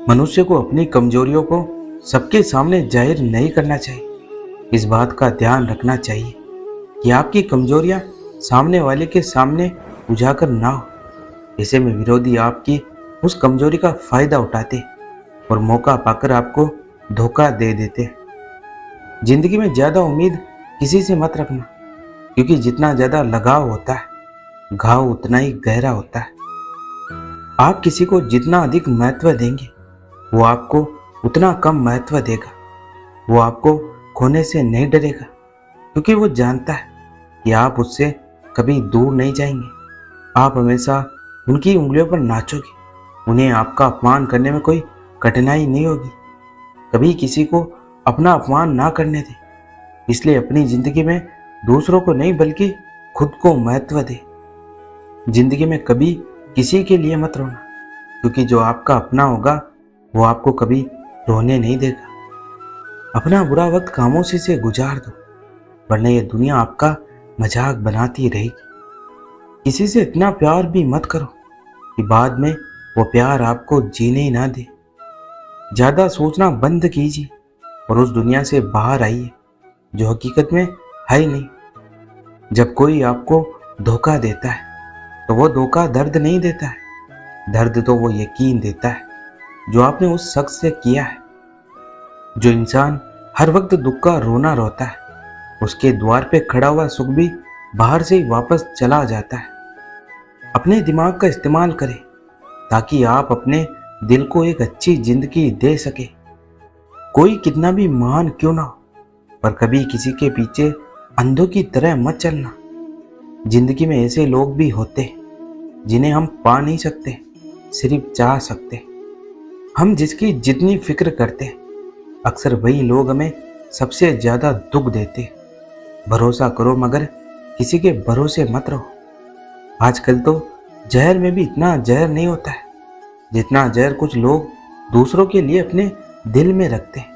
मनुष्य को अपनी कमजोरियों को सबके सामने जाहिर नहीं करना चाहिए। इस बात का ध्यान रखना चाहिए कि आपकी कमजोरियां सामने वाले के सामने उजागर ना हो। ऐसे में विरोधी आपकी उस कमजोरी का फायदा उठाते और मौका पाकर आपको धोखा दे देते। जिंदगी में ज्यादा उम्मीद किसी से मत रखना, क्योंकि जितना ज्यादा लगाव होता है घाव उतना ही गहरा होता है। आप किसी को जितना अधिक महत्व देंगे वो आपको उतना कम महत्व देगा। वो आपको खोने से नहीं डरेगा, क्योंकि वो जानता है कि आप उससे कभी दूर नहीं जाएंगे। आप हमेशा उनकी उंगलियों पर नाचोगे। उन्हें आपका अपमान करने में कोई कठिनाई नहीं होगी। कभी किसी को अपना अपमान ना करने दें। इसलिए अपनी जिंदगी में दूसरों को नहीं बल्कि खुद को महत्व दे। जिंदगी में कभी किसी के लिए मत रोना, क्योंकि जो आपका अपना होगा वो आपको कभी रोने नहीं देगा। अपना बुरा वक्त खामोशी से गुजार दो, वरना ये दुनिया आपका मजाक बनाती रहेगी। किसी से इतना प्यार भी मत करो कि बाद में वो प्यार आपको जीने ही ना दे। ज्यादा सोचना बंद कीजिए और उस दुनिया से बाहर आइए जो हकीकत में है ही नहीं। जब कोई आपको धोखा देता है तो वो धोखा दर्द नहीं देता है, दर्द तो वो यकीन देता है जो आपने उस शख्स से किया है। जो इंसान हर वक्त दुख का रोना रोता है, उसके द्वार पे खड़ा हुआ सुख भी बाहर से ही वापस चला जाता है। अपने दिमाग का इस्तेमाल करें ताकि आप अपने दिल को एक अच्छी जिंदगी दे सके। कोई कितना भी महान क्यों ना हो, पर कभी किसी के पीछे अंधों की तरह मत चलना। जिंदगी में ऐसे लोग भी होते हैं जिन्हें हम पा नहीं सकते, सिर्फ चाह सकते। हम जिसकी जितनी फिक्र करते अक्सर वही लोग हमें सबसे ज्यादा दुख देते। भरोसा करो मगर किसी के भरोसे मत रहो। आजकल तो जहर में भी इतना जहर नहीं होता है जितना जहर कुछ लोग दूसरों के लिए अपने दिल में रखते हैं।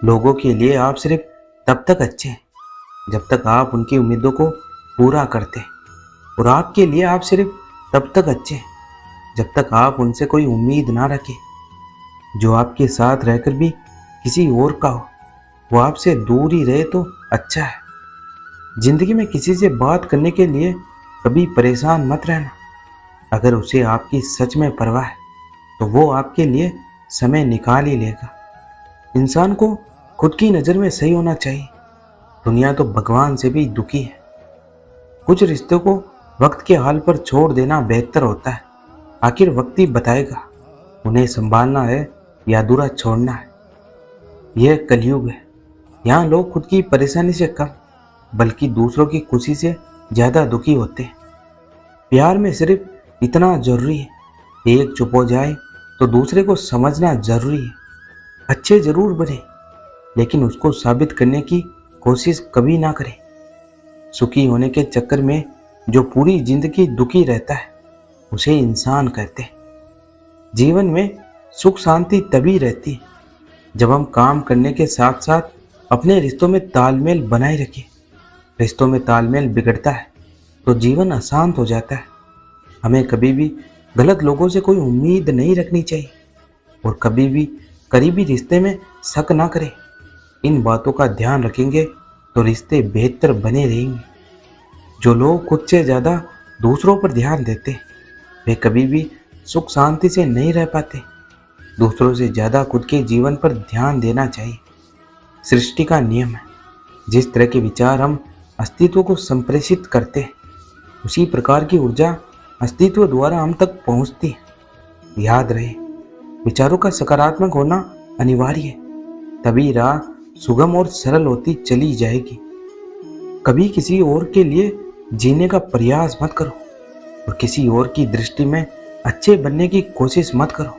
लोगों के लिए आप सिर्फ तब तक अच्छे हैं जब तक आप उनकी उम्मीदों को पूरा करते हैं, और आपके लिए आप सिर्फ तब तक अच्छे हैं जब तक आप उनसे कोई उम्मीद ना रखें। जो आपके साथ रहकर भी किसी और का हो वो आपसे दूर ही रहे तो अच्छा है। जिंदगी में किसी से बात करने के लिए कभी परेशान मत रहना। अगर उसे आपकी सच में परवाह है तो वो आपके लिए समय निकाल ही लेगा। इंसान को खुद की नज़र में सही होना चाहिए। दुनिया तो भगवान से भी दुखी है। कुछ रिश्तों को वक्त के हाल पर छोड़ देना बेहतर होता है। आखिर वक्त ही बताएगा उन्हें संभालना है या अधूरा छोड़ना है। यह कलयुग है। यहाँ लोग खुद की परेशानी से कम बल्कि दूसरों की खुशी से ज्यादा दुखी होते हैं। प्यार में सिर्फ इतना जरूरी है, एक चुप हो जाए तो दूसरे को समझना जरूरी है। अच्छे जरूर बने, लेकिन उसको साबित करने की कोशिश कभी ना करें। सुखी होने के चक्कर में जो पूरी जिंदगी दुखी रहता है उसे इंसान कहते हैं। जीवन में सुख शांति तभी रहती है जब हम काम करने के साथ साथ अपने रिश्तों में तालमेल बनाए रखें। रिश्तों में तालमेल बिगड़ता है तो जीवन अशांत हो जाता है। हमें कभी भी गलत लोगों से कोई उम्मीद नहीं रखनी चाहिए और कभी भी करीबी रिश्ते में शक ना करें। इन बातों का ध्यान रखेंगे तो रिश्ते बेहतर बने रहेंगे। जो लोग खुद से ज़्यादा दूसरों पर ध्यान देते वे कभी भी सुख शांति से नहीं रह पाते। दूसरों से ज़्यादा खुद के जीवन पर ध्यान देना चाहिए। सृष्टि का नियम है, जिस तरह के विचार हम अस्तित्व को संप्रेषित करते हैं उसी प्रकार की ऊर्जा अस्तित्व द्वारा हम तक पहुंचती है। याद रहे, विचारों का सकारात्मक होना अनिवार्य है, तभी राह सुगम और सरल होती चली जाएगी। कभी किसी और के लिए जीने का प्रयास मत करो और किसी और की दृष्टि में अच्छे बनने की कोशिश मत करो।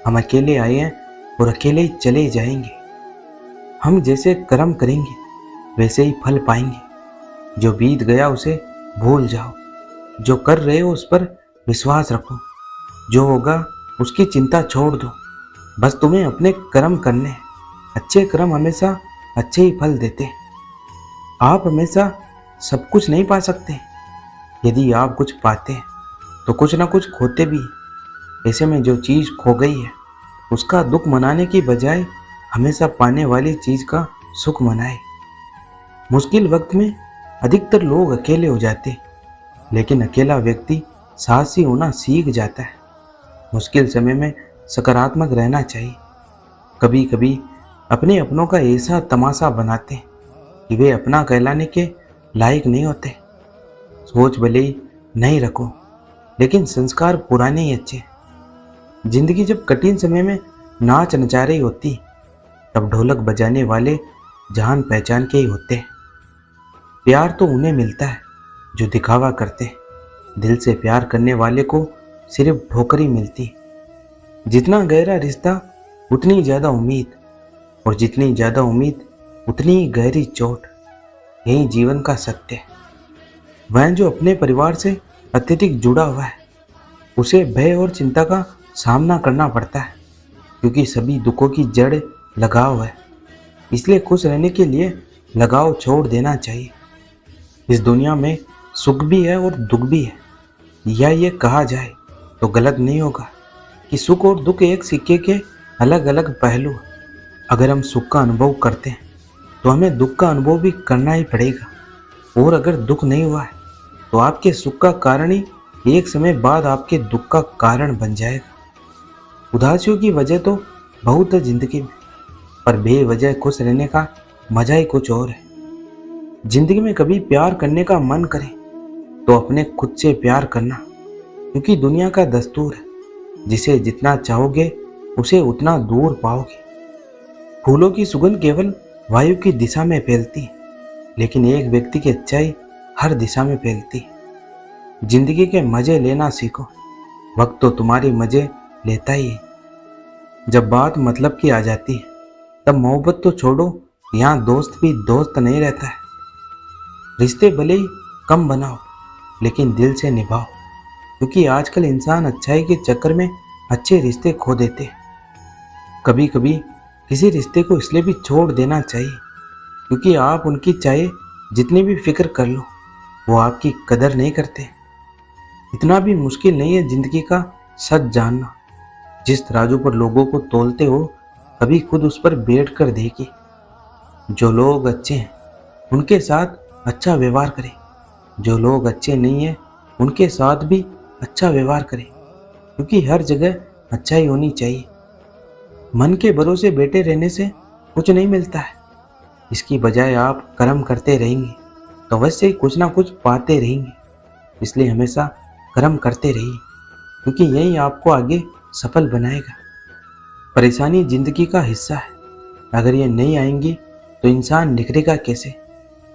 हम अकेले आए हैं और अकेले ही चले जाएंगे। हम जैसे कर्म करेंगे वैसे ही फल पाएंगे। जो बीत गया उसे भूल जाओ, जो कर रहे हो उस पर विश्वास रखो, जो होगा उसकी चिंता छोड़ दो। बस तुम्हें अपने कर्म करने हैं। अच्छे कर्म हमेशा अच्छे ही फल देते हैं। आप हमेशा सब कुछ नहीं पा सकते। यदि आप कुछ पाते हैं तो कुछ ना कुछ खोते भी हैं। ऐसे में जो चीज़ खो गई है उसका दुख मनाने की बजाय हमेशा पाने वाली चीज का सुख मनाए। मुश्किल वक्त में अधिकतर लोग अकेले हो जाते, लेकिन अकेला व्यक्ति साहसी होना सीख जाता है। मुश्किल समय में सकारात्मक रहना चाहिए। कभी कभी अपने अपनों का ऐसा तमाशा बनाते हैं कि वे अपना कहलाने के लायक नहीं होते। सोच भले ही नहीं रखो, लेकिन संस्कार पुराने ही अच्छे। जिंदगी जब कठिन समय में नाच नचा रही होती, तब ढोलक बजाने वाले जान पहचान के ही होते हैं। प्यार तो उन्हें मिलता है जो दिखावा करते हैं। दिल से प्यार करने वाले को सिर्फ ठोकर ही मिलती। जितना गहरा रिश्ता उतनी ज़्यादा उम्मीद, और जितनी ज़्यादा उम्मीद उतनी ही गहरी चोट। यही जीवन का सत्य है। वह जो अपने परिवार से अत्यधिक जुड़ा हुआ है, उसे भय और चिंता का सामना करना पड़ता है, क्योंकि सभी दुखों की जड़ लगाव है। इसलिए खुश रहने के लिए लगाव छोड़ देना चाहिए। इस दुनिया में सुख भी है और दुख भी है। या ये कहा जाए तो गलत नहीं होगा कि सुख और दुख एक सिक्के के अलग अलग पहलू हैं। अगर हम सुख का अनुभव करते हैं तो हमें दुख का अनुभव भी करना ही पड़ेगा। और अगर दुख नहीं हुआ है तो आपके सुख का कारण ही एक समय बाद आपके दुख का कारण बन जाएगा। उदासियों की वजह तो बहुत है जिंदगी में, पर बेवजह खुश रहने का मजा ही कुछ और है। जिंदगी में कभी प्यार करने का मन करे तो अपने खुद से प्यार करना, क्योंकि दुनिया का दस्तूर है, जिसे जितना चाहोगे उसे उतना दूर पाओगे। फूलों की सुगंध केवल वायु की दिशा में फैलती है, लेकिन एक व्यक्ति की अच्छाई हर दिशा में फैलती है। जिंदगी के मजे लेना सीखो। वक्त तो तुम्हारे मजे लेता ही है। जब बात मतलब की आ जाती है, तब मोहब्बत तो छोड़ो, यहाँ दोस्त भी दोस्त नहीं रहता है। रिश्ते भले ही कम बनाओ, लेकिन दिल से निभाओ, क्योंकि आजकल इंसान अच्छाई के चक्कर में अच्छे रिश्ते खो देते हैं। कभी कभी किसी रिश्ते को इसलिए भी छोड़ देना चाहिए क्योंकि आप उनकी चाहे जितनी भी फिक्र कर लो, वो आपकी कदर नहीं करते। इतना भी मुश्किल नहीं है जिंदगी का सच जानना। जिस तराजू पर लोगों को तोलते हो, कभी खुद उस पर बैठ कर देखिए। जो लोग अच्छे हैं उनके साथ अच्छा व्यवहार करें, जो लोग अच्छे नहीं हैं उनके साथ भी अच्छा व्यवहार करें, क्योंकि हर जगह अच्छाई होनी चाहिए। मन के भरोसे बैठे रहने से कुछ नहीं मिलता है। इसकी बजाय आप कर्म करते रहेंगे तो वैसे ही कुछ ना कुछ पाते रहेंगे। इसलिए हमेशा कर्म करते रहिए, क्योंकि यही आपको आगे सफल बनाएगा। परेशानी जिंदगी का हिस्सा है। अगर ये नहीं आएंगी तो इंसान निखरेगा कैसे,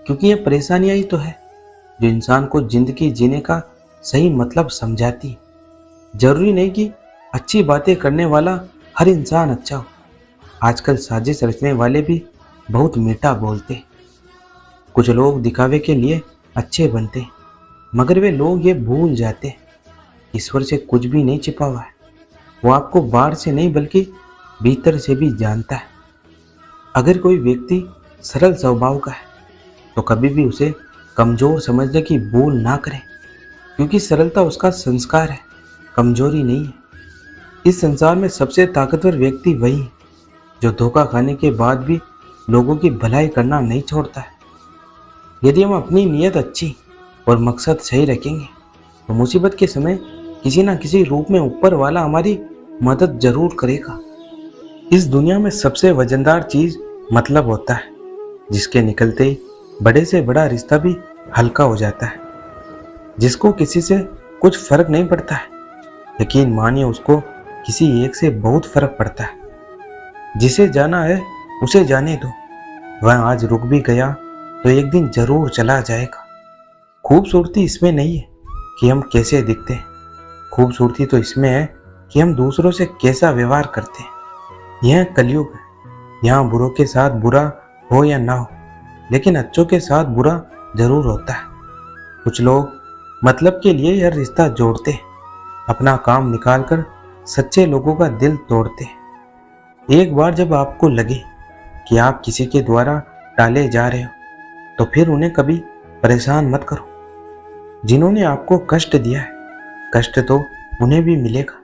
क्योंकि ये परेशानियां ही तो है जो इंसान को जिंदगी जीने का सही मतलब समझाती है। जरूरी नहीं कि अच्छी बातें करने वाला हर इंसान अच्छा हो। आजकल साजिश रचने वाले भी बहुत मीठा बोलते हैं। कुछ लोग दिखावे के लिए अच्छे बनते हैं, मगर वे लोग ये भूल जाते हैं ईश्वर से कुछ भी नहीं छिपा हुआ है। वो आपको बाहर से नहीं बल्कि भीतर से भी जानता है। अगर कोई व्यक्ति सरल स्वभाव का है तो कभी भी उसे कमज़ोर समझने की भूल ना करें, क्योंकि सरलता उसका संस्कार है, कमजोरी नहीं है। इस संसार में सबसे ताकतवर व्यक्ति वही है जो धोखा खाने के बाद भी लोगों की भलाई करना नहीं छोड़ता है। यदि हम अपनी नीयत अच्छी और मकसद सही रखेंगे तो मुसीबत के समय किसी न किसी रूप में ऊपर वाला हमारी मदद जरूर करेगा। इस दुनिया में सबसे वजनदार चीज मतलब होता है, जिसके निकलते ही बड़े से बड़ा रिश्ता भी हल्का हो जाता है। जिसको किसी से कुछ फर्क नहीं पड़ता है, यकीन मानिए उसको किसी एक से बहुत फर्क पड़ता है। जिसे जाना है उसे जाने दो। वह आज रुक भी गया तो एक दिन जरूर चला जाएगा। खूबसूरती इसमें नहीं है कि हम कैसे दिखते हैं, खूबसूरती तो इसमें है कि हम दूसरों से कैसा व्यवहार करते हैं। यह कलयुग है, यहाँ बुरों के साथ बुरा हो या ना हो, लेकिन अच्छों के साथ बुरा जरूर होता है। कुछ लोग मतलब के लिए यह रिश्ता जोड़ते हैं, अपना काम निकालकर सच्चे लोगों का दिल तोड़ते हैं। एक बार जब आपको लगे कि आप किसी के द्वारा टाले जा रहे हो, तो फिर उन्हें कभी परेशान मत करो। जिन्होंने आपको कष्ट दिया है, कष्ट तो उन्हें भी मिलेगा।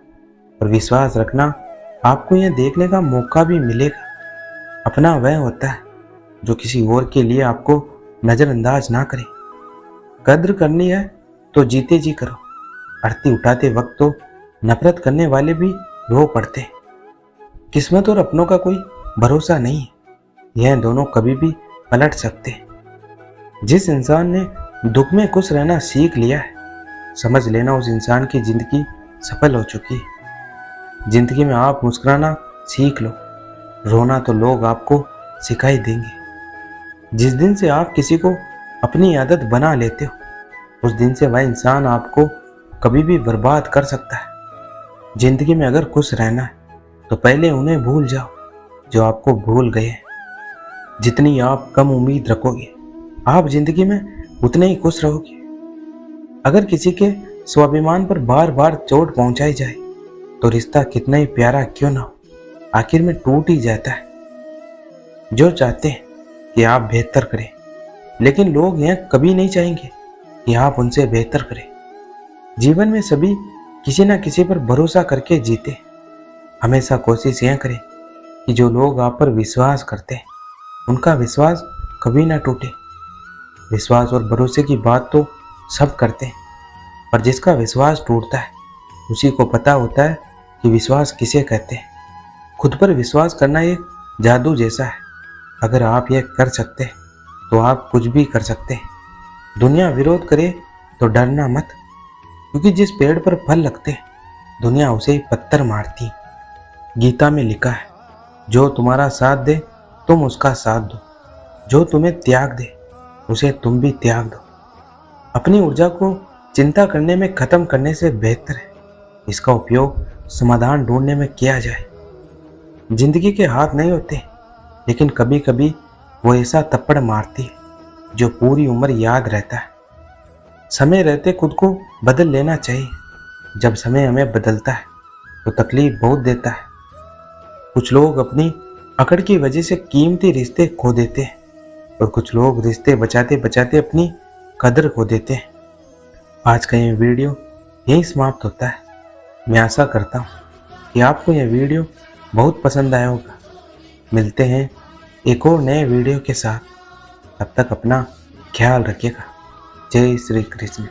और विश्वास रखना, आपको यह देखने का मौका भी मिलेगा। अपना वह होता है जो किसी और के लिए आपको नज़रअंदाज ना करे। कद्र करनी है तो जीते जी करो। आरती उठाते वक्त तो नफरत करने वाले भी रो पड़ते हैं। किस्मत और अपनों का कोई भरोसा नहीं है, यह दोनों कभी भी पलट सकते हैं। जिस इंसान ने दुख में खुश रहना सीख लिया है, समझ लेना उस इंसान की जिंदगी सफल हो चुकी है। जिंदगी में आप मुस्कुराना सीख लो, रोना तो लोग आपको सिखाई देंगे। जिस दिन से आप किसी को अपनी आदत बना लेते हो, उस दिन से वह इंसान आपको कभी भी बर्बाद कर सकता है। जिंदगी में अगर खुश रहना है तो पहले उन्हें भूल जाओ जो आपको भूल गए हैं। जितनी आप कम उम्मीद रखोगे, आप जिंदगी में उतने ही खुश रहोगे। अगर किसी के स्वाभिमान पर बार बार चोट पहुंचाई जाए तो रिश्ता कितना ही प्यारा क्यों ना हो, आखिर में टूट ही जाता है। जो चाहते हैं कि आप बेहतर करें, लेकिन लोग यह कभी नहीं चाहेंगे कि आप उनसे बेहतर करें। जीवन में सभी किसी न किसी पर भरोसा करके जीते। हमेशा कोशिश यह करें कि जो लोग आप पर विश्वास करते हैं, उनका विश्वास कभी ना टूटे। विश्वास और भरोसे की बात तो सब करते हैं, पर जिसका विश्वास टूटता है उसी को पता होता है कि विश्वास किसे कहते हैं। खुद पर विश्वास करना एक जादू जैसा है। अगर आप यह कर सकते हैं तो आप कुछ भी कर सकते हैं। दुनिया विरोध करे तो डरना मत, क्योंकि जिस पेड़ पर फल लगते हैं दुनिया उसे ही पत्थर मारती। गीता में लिखा है, जो तुम्हारा साथ दे तुम उसका साथ दो, जो तुम्हें त्याग दे उसे तुम भी त्याग दो। अपनी ऊर्जा को चिंता करने में खत्म करने से बेहतर है इसका उपयोग समाधान ढूंढने में किया जाए। जिंदगी के हाथ नहीं होते, लेकिन कभी कभी वो ऐसा थप्पड़ मारती है जो पूरी उम्र याद रहता है। समय रहते खुद को बदल लेना चाहिए। जब समय हमें बदलता है तो तकलीफ बहुत देता है। कुछ लोग अपनी अकड़ की वजह से कीमती रिश्ते खो देते हैं और कुछ लोग रिश्ते बचाते बचाते अपनी कदर खो देते हैं। आज का ये वीडियो यहीं समाप्त होता है। मैं आशा करता हूँ कि आपको यह वीडियो बहुत पसंद आया होगा। मिलते हैं एक और नए वीडियो के साथ। तब तक अपना ख्याल रखिएगा। जय श्री कृष्ण।